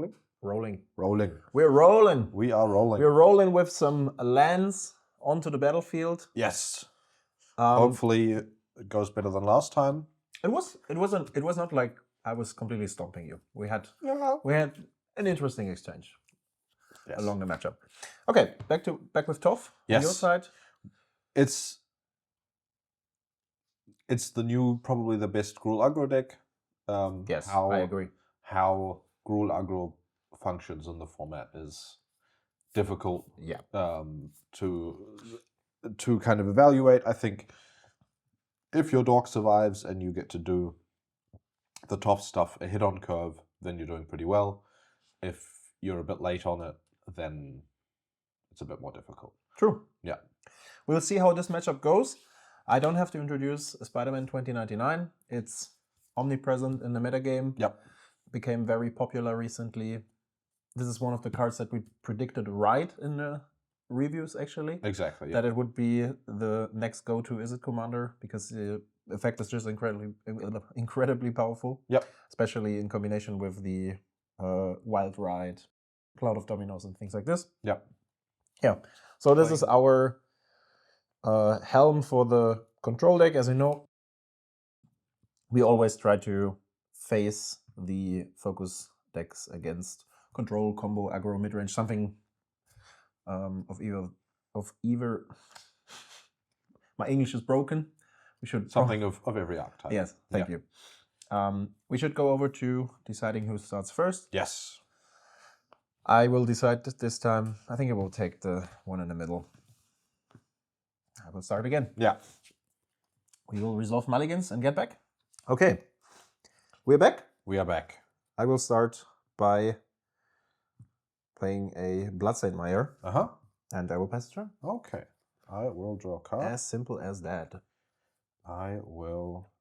rolling? Rolling. Rolling. We're rolling. We are rolling. We're rolling with some lands onto the battlefield. Yes. Hopefully it goes better than last time. It was not like I was completely stomping you. We had an interesting exchange along the matchup. Okay, back with Toph on your side. It's the new, probably the best Gruul aggro deck. Yes, I agree. How Gruul aggro functions in the format is difficult to kind of evaluate. I think if your dog survives and you get to do the Toph stuff ahead on curve, then you're doing pretty well. If you're a bit late on it, then it's a bit more difficult. True. Yeah. We'll see how this matchup goes. I don't have to introduce Spiderman 2099. It's omnipresent in the metagame. Yep. Became very popular recently. This is one of the cards that we predicted right in the reviews, actually. Exactly. Yeah. That it would be the next go-to Is It Commander, because the effect is just incredibly powerful. Yep. Especially in combination with the Wild Ride, Cloud of Dominoes, and things like this. Yep. Yeah. So this is our helm for the control deck. As you know, we always try to face the focus decks against control, combo, aggro, midrange, something of either. My English is broken. We should something of every archetype. Yes, thank you. We should go over to deciding who starts first. Yes. I will decide this time. I think I will take the one in the middle. I will start again. Yeah. We will resolve mulligans and get back. Okay. We're back. We are back. I will start by playing a Bloodstained Mire. And I will pass the turn. Okay. I will draw a card. As simple as that. I will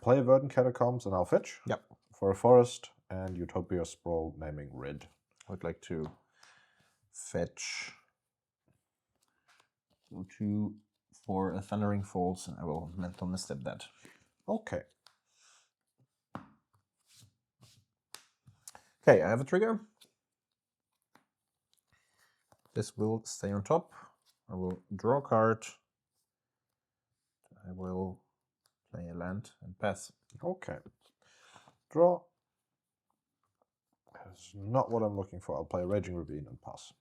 play Verdant Catacombs and I'll fetch. Yep. For a forest and Utopia Sprawl naming red. I would like to fetch 2 for a Thundering Falls, and I will mental misstep that. Okay. Okay, I have a trigger. This will stay on top. I will draw a card. I will play a land and pass. Okay. Draw. That's not what I'm looking for. I'll play Raging Ravine and pass.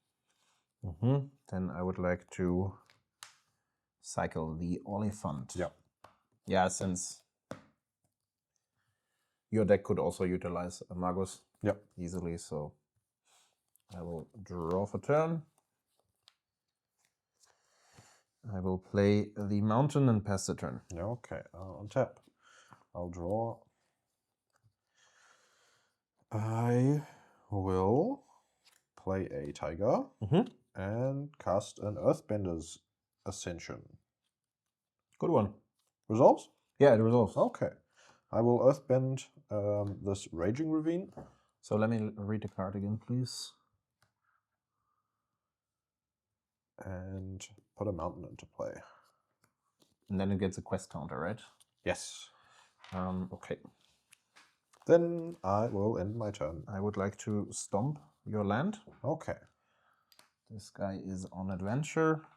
Then I would like to cycle the Oliphant. Yeah. Yeah, since your deck could also utilize a Magus easily, so I will draw for turn. I will play the Mountain and pass the turn. Yeah, okay. On tap. I'll draw. I will play a Tiger and cast an Earthbender's Ascension. Good one. Resolves? Yeah, it resolves. Okay. I will Earthbend this Raging Ravine. So let me read the card again, please. And put a mountain into play. And then it gets a quest counter, right? Yes. Okay. Then I will end my turn. I would like to stomp your land. Okay. This guy is on adventure.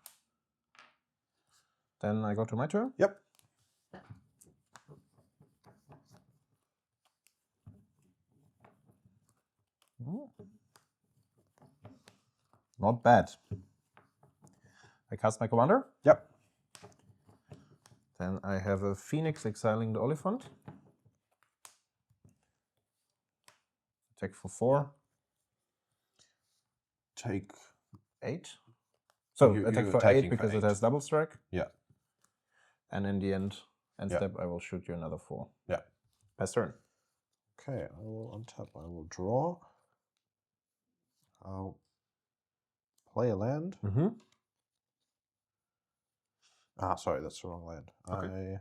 Then I go to my turn? Yep. Not bad. I cast my commander? Yep. Then I have a Phoenix exiling the Oliphant. Attack for 4. Take 8. So you attack for 8 because it has double strike. Yeah. And in the end step, I will shoot you another 4. Yeah. Pass turn. Okay, I will untap. I will draw. I'll play a land. Ah, sorry, that's the wrong land. Okay.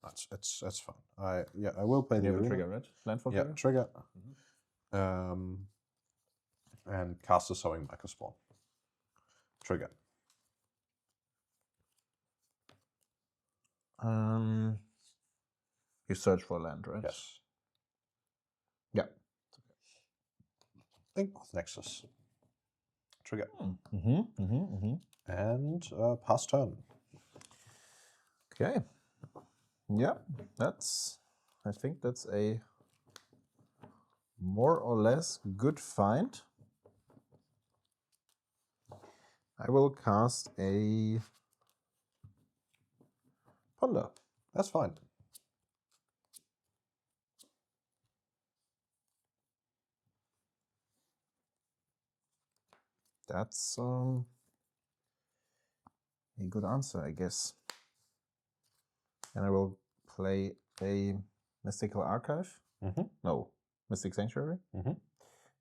That's fine. I will play the arena. Trigger, right? Landfall trigger? Trigger. And cast a Sowing Microspawn. Trigger. You search for land, right? Yes. Yeah. Inkmoth Nexus. Trigger. And pass turn. Okay. Yeah, I think that's a more or less good find. I will cast a Ponder. That's fine. That's a good answer, I guess. And I will play a Mystical Archive. No, Mystic Sanctuary.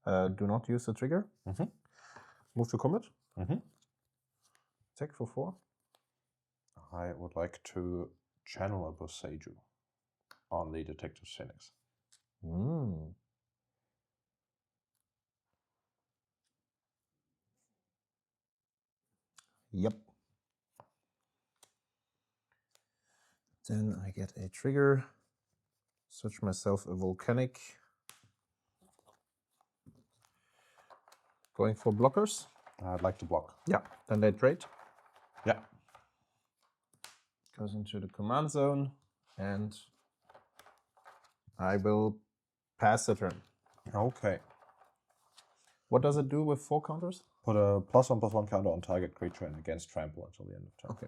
Do not use the trigger. Move to combat. Attack for 4. I would like to channel a Boseiju on the Detective Phoenix. Yep. Then I get a trigger. Search myself a Volcanic. Going for blockers. I'd like to block. Yeah. Then they trade. Yeah. Goes into the command zone, and I will pass the turn. Okay. What does it do with 4 counters? Put a +1/+1 counter on target creature and against trample until the end of turn. Okay.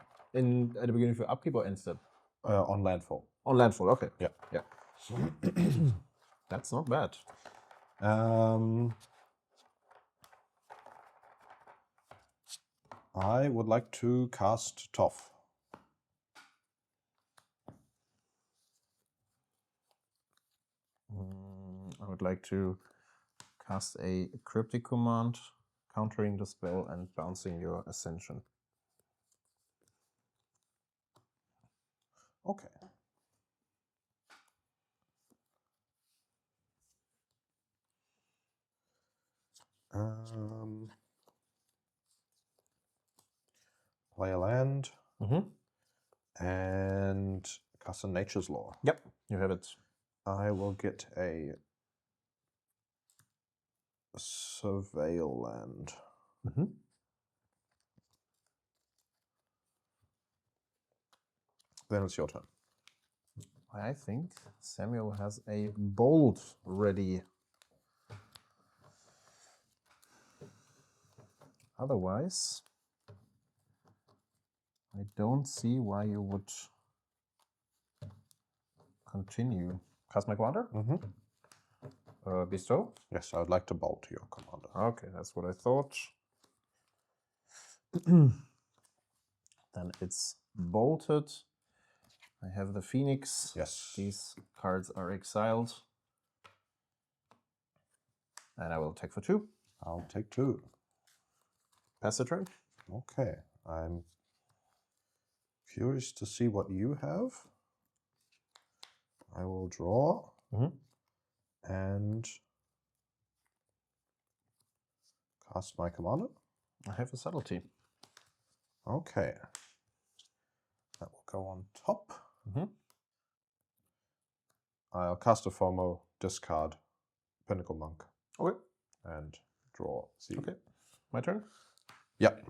At the beginning of your upkeep or instant? On landfall. On landfall, okay. Yeah. Yeah. That's not bad. I would like to cast Toph. I would like to cast a Cryptic command, countering the spell and bouncing your Ascension. Okay. Play a land. And cast a Nature's Law. Yep, you have it. I will get a Surveil land. Then it's your turn. I think Samuel has a bolt ready. Otherwise, I don't see why you would continue. Cast my commander? Bestow? Yes, I would like to bolt your commander. Okay, that's what I thought. Then it's bolted. I have the Phoenix. Yes. These cards are exiled. And I will attack for 2. I'll take 2. Pass the turn. Okay. I'm curious to see what you have. I will draw. And cast my commander. I have a Subtlety. Okay. That will go on top. I'll cast a FOMO, discard Pinnacle Monk. Okay. And draw. See. Okay. My turn? Yep.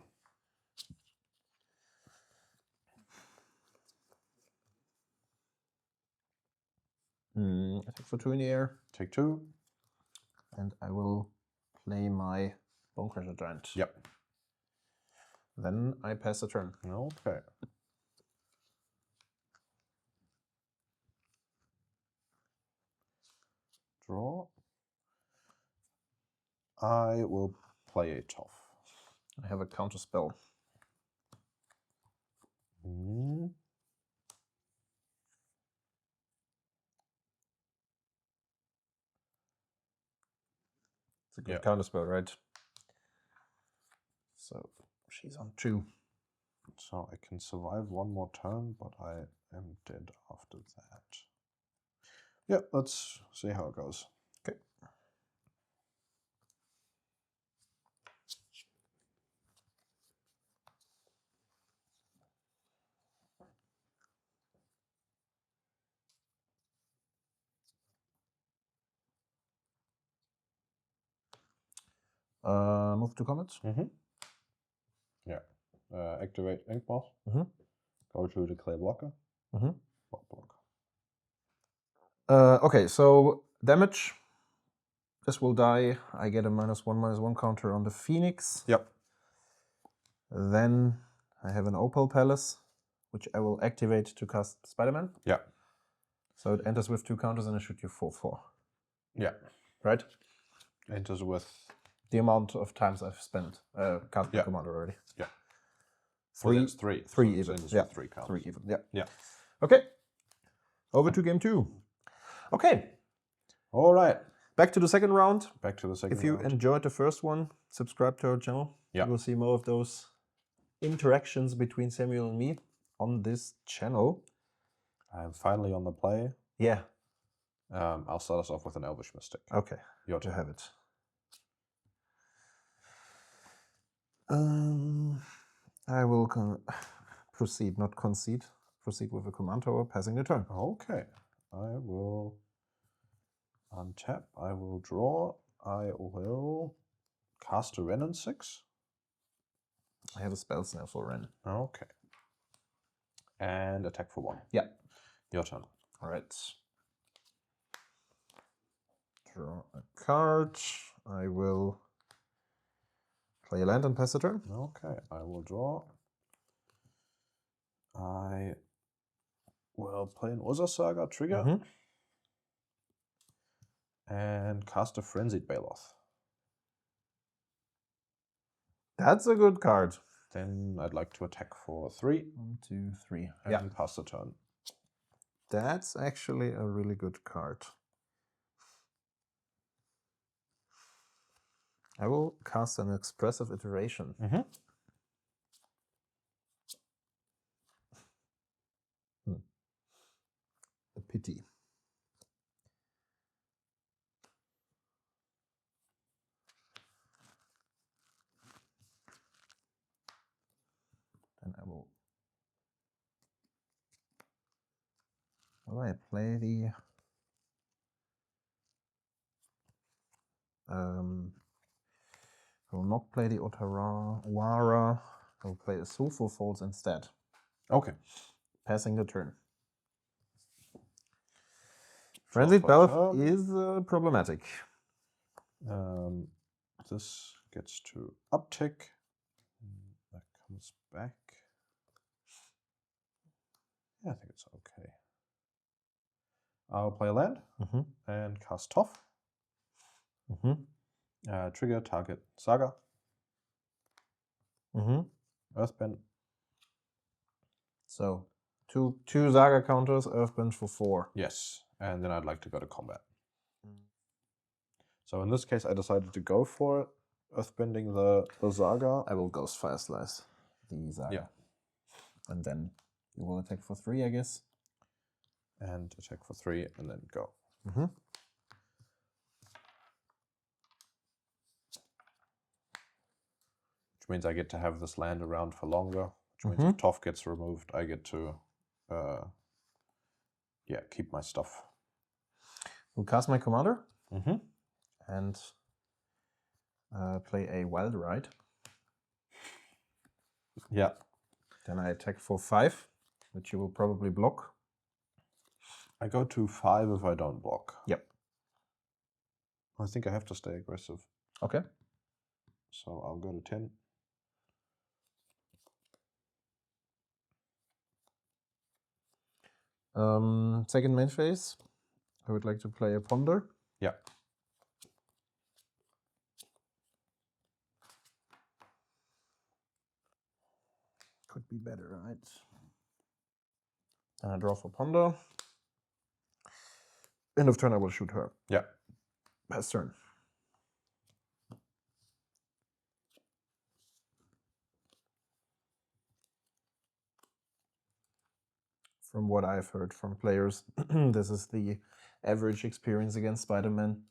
Attack for 2 in the air. Take 2. And I will play my Bonecrusher Giant. Yep. Then I pass the turn. Okay. Draw. I will play a Toph. I have a counter spell. It's a good counter spell, right? So she's on 2. So I can survive 1 more turn, but I am dead after that. Yeah, let's see how it goes. Okay. Move to combat. Yeah. Activate Ink Moth. Go to declare blocker. Block. Okay, so damage. This will die. I get a -1/-1 counter on the Phoenix. Yep. Then I have an Opal Palace, which I will activate to cast Spiderman. Yeah. So it enters with 2 counters and I shoot you 4/4. Yeah. Right? Enters with the amount of times I've spent cast my commander already. Yeah. 3. Well, it's 3. 3 So even. it's Yeah. 3 counts. 3 even. Yeah. Yeah. Okay. Over to game 2. Okay. All right. Back to the second round. Back to the second If you round. enjoyed the first one, subscribe to our channel. Yeah. You will see more of those interactions between Samuel and me on this channel. I'm finally on the play. Yeah. I'll start us off with an Elvish Mystic. Okay. Your To turn. have it. I will proceed, not concede. Proceed with a command tower, passing the turn. Okay. I will untap. I will draw. I will cast a Renin 6. I have a spell snare for Ren. Okay. And attack for 1. Yeah. Your turn. All right. Draw a card. I will play a land and pass the turn. Okay. I will draw. I will play an Urza Saga trigger. And cast a Frenzied Baloth. That's a good card. Then I'd like to attack for 3. 1, 2, 3. And pass the turn. That's actually a really good card. I will cast an Expressive Iteration. A pity. Then I will. Will I play the? I will not play the Otawara. I will play a Sulfur Falls instead. Okay. Passing the turn. Frenzied Baloth is problematic. This gets to uptick. That comes back. Yeah, I think it's okay. I'll play a land and cast Toph. Trigger target Saga. Earthbend. So two Saga counters, Earthbend for 4. Yes, and then I'd like to go to combat. So in this case, I decided to go for it, Earthbending the Saga. I will Ghost Fire Slice the Saga. Yeah. And then you will attack for 3, I guess. And attack for 3, and then go. Which means I get to have this land around for longer. Which means if Toph gets removed, I get to keep my stuff. We'll cast my commander. And play a Wild Ride. Yeah. Then I attack for 5, which you will probably block. I go to 5 if I don't block. Yep. I think I have to stay aggressive. Okay. So I'll go to 10. Second main phase. I would like to play a Ponder. Yeah. Could be better, right? And I draw for Ponder. End of turn, I will shoot her. Yeah. Pass turn. From what I've heard from players, this is the average experience against Spiderman.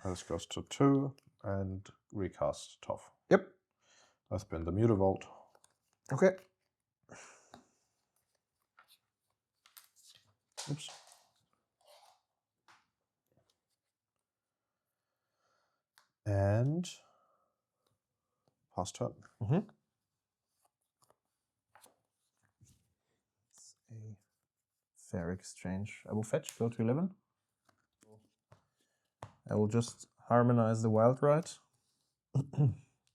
This goes to 2 and recast Toph. Yep. That's been the Mutavault. Okay. Oops. And Pass turn. It's a fair exchange. I will fetch, go to 11. I will just harmonize the wild ride.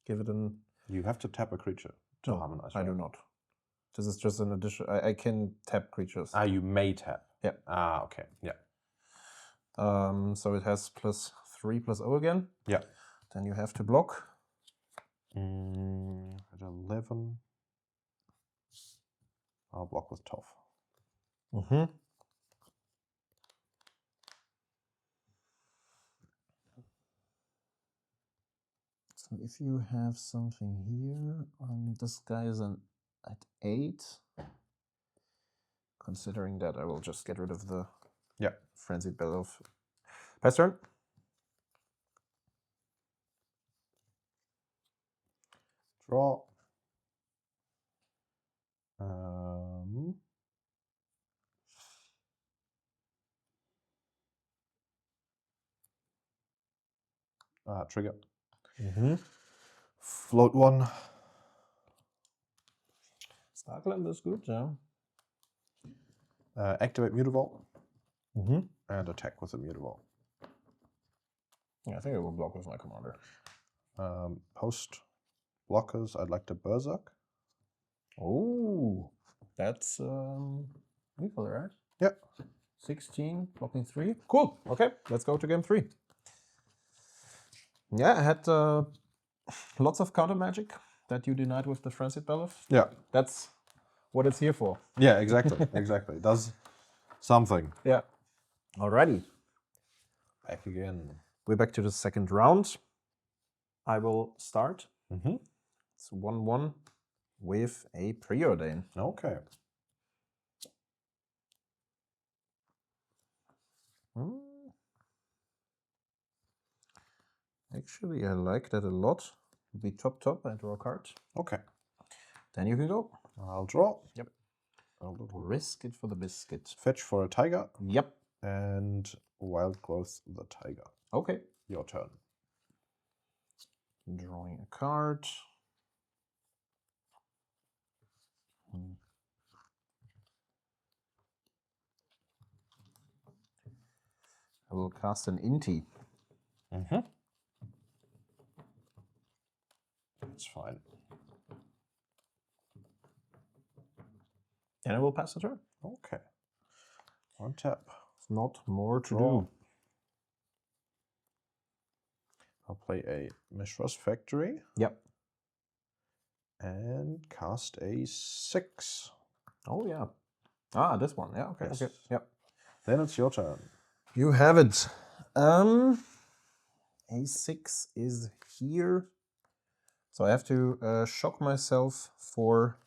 Give it an... You have to tap a creature to harmonize. I do not. This is just an addition. I can tap creatures. Ah, you may tap. Yeah. Ah, okay. Yeah. So it has +3/+0 again. Yeah. Then you have to block. At 11. I'll block with Toph. So if you have something here, this guy is at 8. Considering that, I will just get rid of the Frenzied Bellow. Pass turn. Draw. Trigger. Float 1. Starkland is good, yeah. Activate Mutavault. And attack with a Mutavault. Yeah, I think I will block with my commander. Post blockers, I'd like to Berserk. Oh, that's lethal, right? Yep. 16, blocking 3. Cool. Okay, let's go to game 3. Yeah, I had lots of counter magic that you denied with the Frenzied Bellow. Yeah. That's what it's here for. Yeah, exactly. Exactly. It does something. Yeah. Alrighty. Back again. We're back to the second round. I will start. It's 1/1 with a Preordain. Okay. Actually, I like that a lot. Be top, I draw a card. Okay. Then you can go. I'll draw. Yep. I'll risk it for the biscuit. Fetch for a tiger. Yep. And wild growth the tiger. Okay. Your turn. Drawing a card. I will cast an Inti. That's fine. And I will pass the turn. Okay. One tap. It's not more to Draw. do. I'll play a Mishra's Factory. Yep. And cast a 6. Oh, yeah. Ah, this one. Yeah, okay. Yes. Okay. Yep. Then it's your turn. You have it. A6 is here. So I have to shock myself for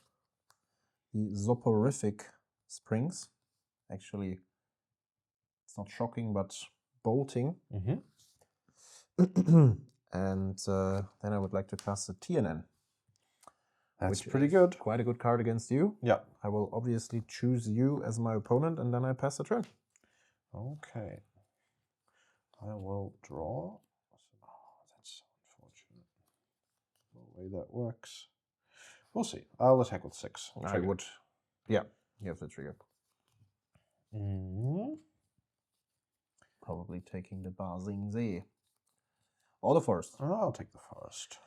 the Soporific Springs. Actually, it's not shocking, but bolting. And then I would like to cast a TNN. That's pretty good. Quite a good card against you. Yeah. I will obviously choose you as my opponent, and then I pass the turn. Okay. I will draw. Oh, that's unfortunate. The way that works. We'll see. I'll attack with 6. I would. Yeah, you have the trigger. Probably taking the Basing See. Or the forest. I'll take the forest.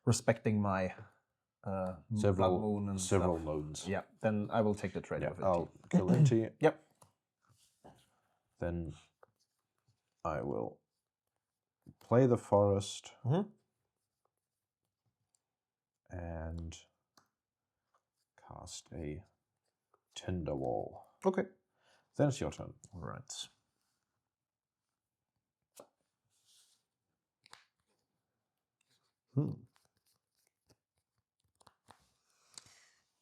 Respecting my several blood moon and several stuff. moons. Yeah, then I will take the trade with it. I'll kill Inti. Yep. Then I will play the forest and cast a Tinder Wall. Okay. Then it's your turn. All right.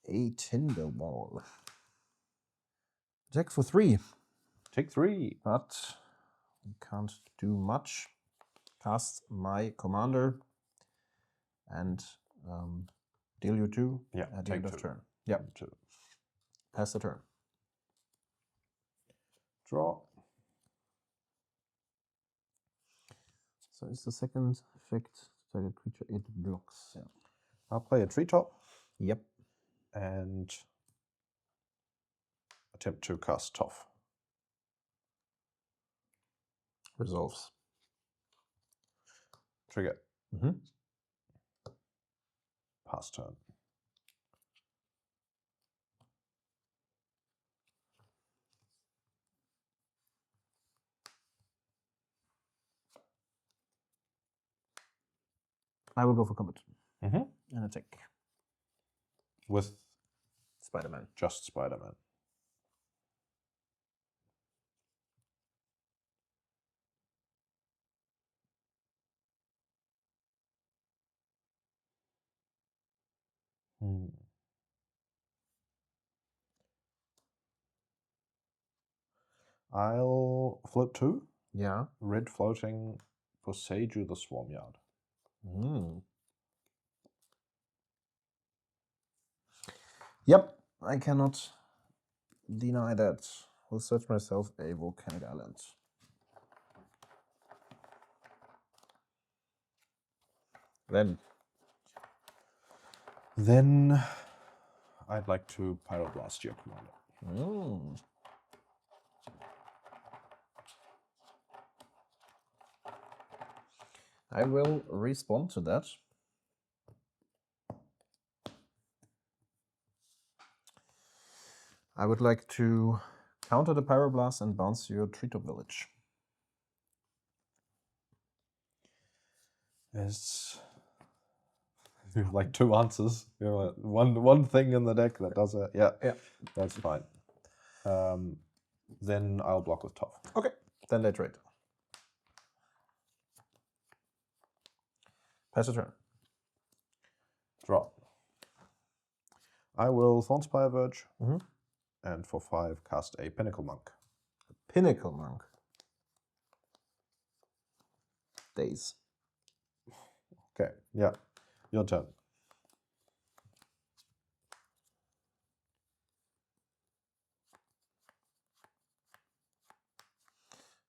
A Tinder Wall. Attack for 3. Take 3. But we can't do much. Cast my commander and deal you 2 at the end of turn. Yep. 2. Pass the turn. Draw. So is the second effect target creature, it blocks. Yeah. I'll play a treetop. Yep. And attempt to cast Toph. Resolves. Trigger. Mm-hmm. Pass turn. I will go for combat. Mm-hmm. And attack. With Spider-Man. just Spider-Man. I'll float 2. Yeah. Red floating for Seiju the Swarmyard. Yep, I cannot deny that. Will search myself a volcanic island. Then I'd like to Pyroblast your commander. I will respond to that. I would like to counter the Pyroblast and bounce your Treetop Village. It's you have like 2 answers. You know, one thing in the deck that does it. Yeah, that's fine. Then I'll block with Toph. Okay, then they trade. Pass the turn. Draw. I will Thornspire Verge, and for 5 cast a Pinnacle Monk. Pinnacle Monk. Days. Okay, yeah, your turn.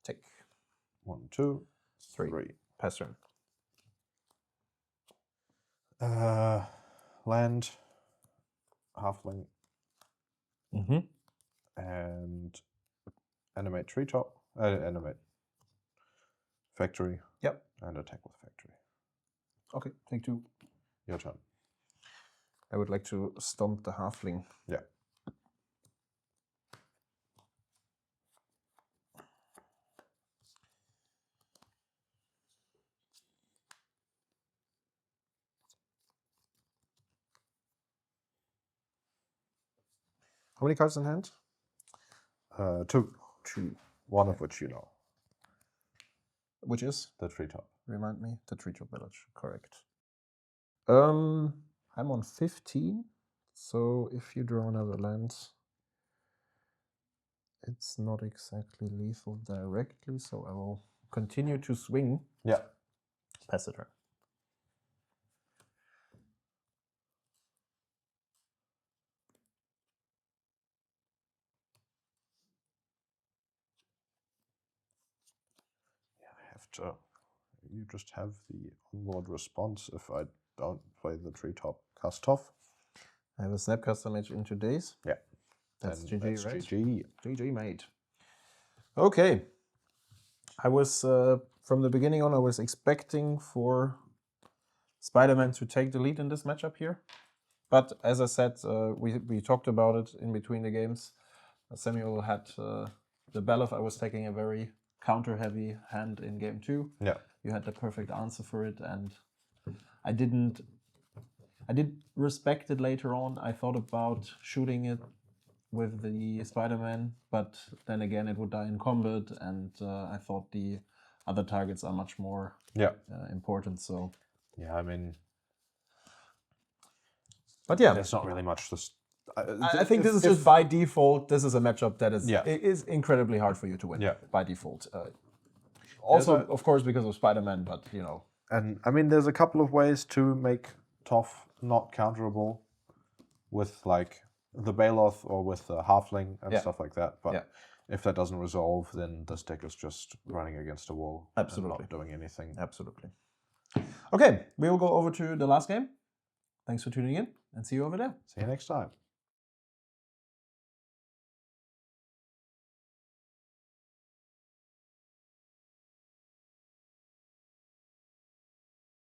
Take. 1, 2, 3. Pass turn. Land, Halfling, and animate Treetop. Animate Factory. Yep. And attack with Factory. Okay, take 2. Your turn. I would like to stomp the Halfling. Yeah. How many cards in hand? 2. 2. One of which you know. Which is? The Treetop. Remind me. The Treetop Village. Correct. I'm on 15. So if you draw another land, it's not exactly lethal directly. So I will continue to swing. Yeah. Pass the turn. You just have the onboard response if I don't play the Treetop cast Toph. I have a Snapcaster Mage into days. Yeah. That's GG, GG, right? GG. GG, mate. Okay. I was, from the beginning on, I was expecting for Spider-Man to take the lead in this matchup here. But as I said, we talked about it in between the games. Samuel had the Bellof. I was taking a very counter-heavy hand in game 2. Yeah. You had the perfect answer for it, and I did respect it later on. I thought about shooting it with the Spider-Man, but then again it would die in combat, and I thought the other targets are much more important. So yeah, I mean, but yeah, there's not really much. I think this is just by default. This is a matchup that is it is incredibly hard for you to win by default. Also, of course, because of Spider-Man, but you know. And I mean, there's a couple of ways to make Toph not counterable with like the Baloth or with the Halfling and stuff like that. But if that doesn't resolve, then this deck is just running against a wall. Absolutely. And not doing anything. Absolutely. Okay, we will go over to the last game. Thanks for tuning in, and see you over there. See you next time.